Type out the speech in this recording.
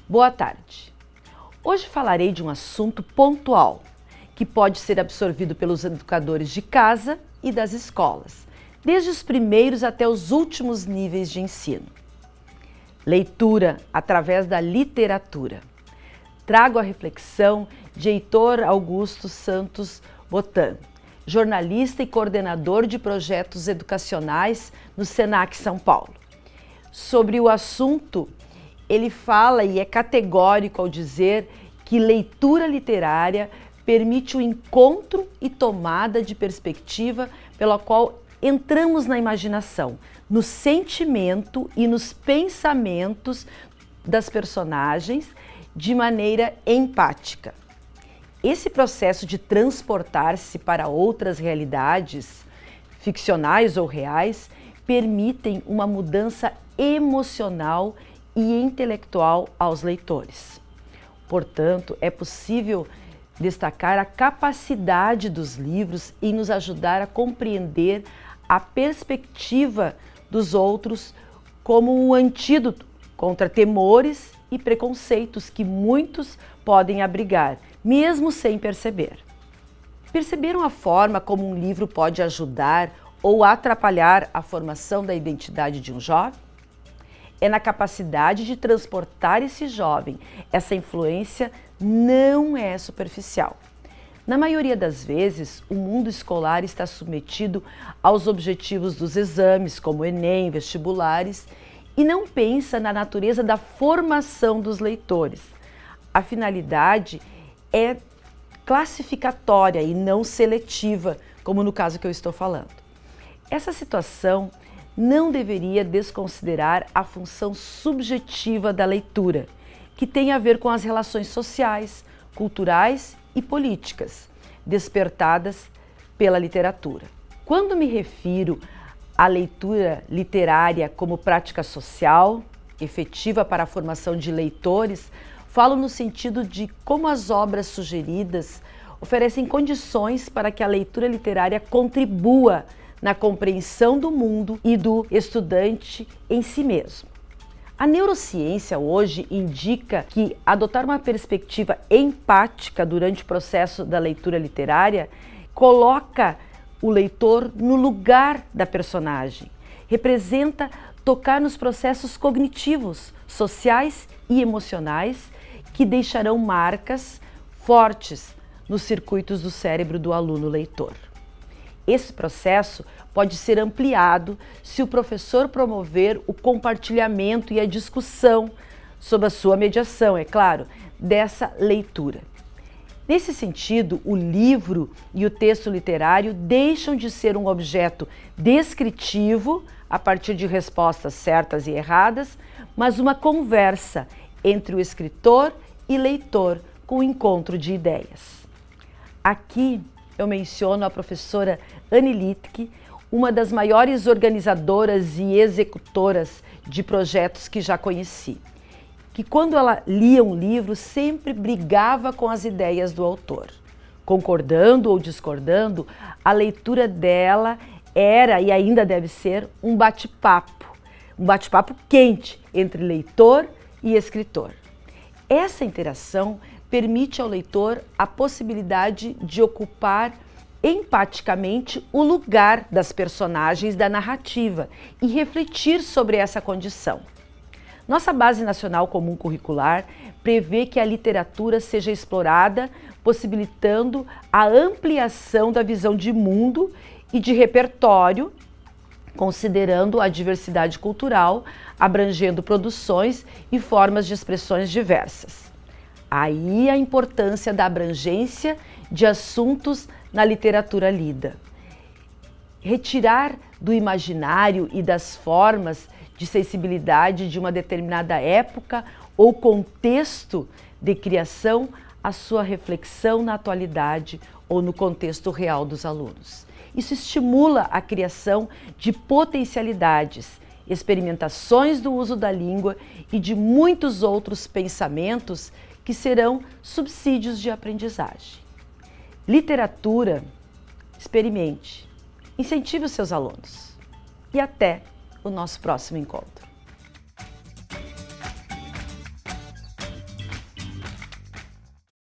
Boa tarde. Hoje falarei de um assunto pontual que pode ser absorvido pelos educadores de casa e das escolas, desde os primeiros até os últimos níveis de ensino. Leitura através da literatura. Trago a reflexão de Heitor Augusto Santos Botan, jornalista e coordenador de projetos educacionais no Senac São Paulo. Sobre o assunto, ele fala e é categórico ao dizer que leitura literária permite o encontro e tomada de perspectiva pela qual entramos na imaginação, no sentimento e nos pensamentos das personagens de maneira empática. Esse processo de transportar-se para outras realidades, ficcionais ou reais, permitem uma mudança emocional e intelectual aos leitores. Portanto, é possível destacar a capacidade dos livros em nos ajudar a compreender a perspectiva dos outros como um antídoto contra temores e preconceitos que muitos podem abrigar, mesmo sem perceber. Perceberam a forma como um livro pode ajudar ou atrapalhar a formação da identidade de um jovem? É na capacidade de transportar esse jovem. Essa influência não é superficial. Na maioria das vezes, o mundo escolar está submetido aos objetivos dos exames, como Enem, vestibulares, e não pensa na natureza da formação dos leitores. A finalidade é classificatória e não seletiva, como no caso que eu estou falando. Essa situação não deveria desconsiderar a função subjetiva da leitura, que tem a ver com as relações sociais, culturais e políticas, despertadas pela literatura. Quando me refiro à leitura literária como prática social, efetiva para a formação de leitores, falo no sentido de como as obras sugeridas oferecem condições para que a leitura literária contribua na compreensão do mundo e do estudante em si mesmo. A neurociência hoje indica que adotar uma perspectiva empática durante o processo da leitura literária coloca o leitor no lugar da personagem, representa tocar nos processos cognitivos, sociais e emocionais que deixarão marcas fortes nos circuitos do cérebro do aluno leitor. Esse processo pode ser ampliado se o professor promover o compartilhamento e a discussão, sob a sua mediação, é claro, dessa leitura. Nesse sentido, o livro e o texto literário deixam de ser um objeto descritivo, a partir de respostas certas e erradas, mas uma conversa entre o escritor e leitor com o encontro de ideias. Aqui eu menciono a professora Anne Littke, uma das maiores organizadoras e executoras de projetos que já conheci, que quando ela lia um livro sempre brigava com as ideias do autor. Concordando ou discordando, a leitura dela era e ainda deve ser um bate-papo quente entre leitor e escritor. Essa interação permite ao leitor a possibilidade de ocupar empaticamente o lugar das personagens da narrativa e refletir sobre essa condição. Nossa Base Nacional Comum Curricular prevê que a literatura seja explorada, possibilitando a ampliação da visão de mundo e de repertório, considerando a diversidade cultural, abrangendo produções e formas de expressões diversas. Aí a importância da abrangência de assuntos na literatura lida. Retirar do imaginário e das formas de sensibilidade de uma determinada época ou contexto de criação a sua reflexão na atualidade ou no contexto real dos alunos. Isso estimula a criação de potencialidades, experimentações do uso da língua e de muitos outros pensamentos que serão subsídios de aprendizagem. Literatura, experimente, incentive os seus alunos. E até o nosso próximo encontro.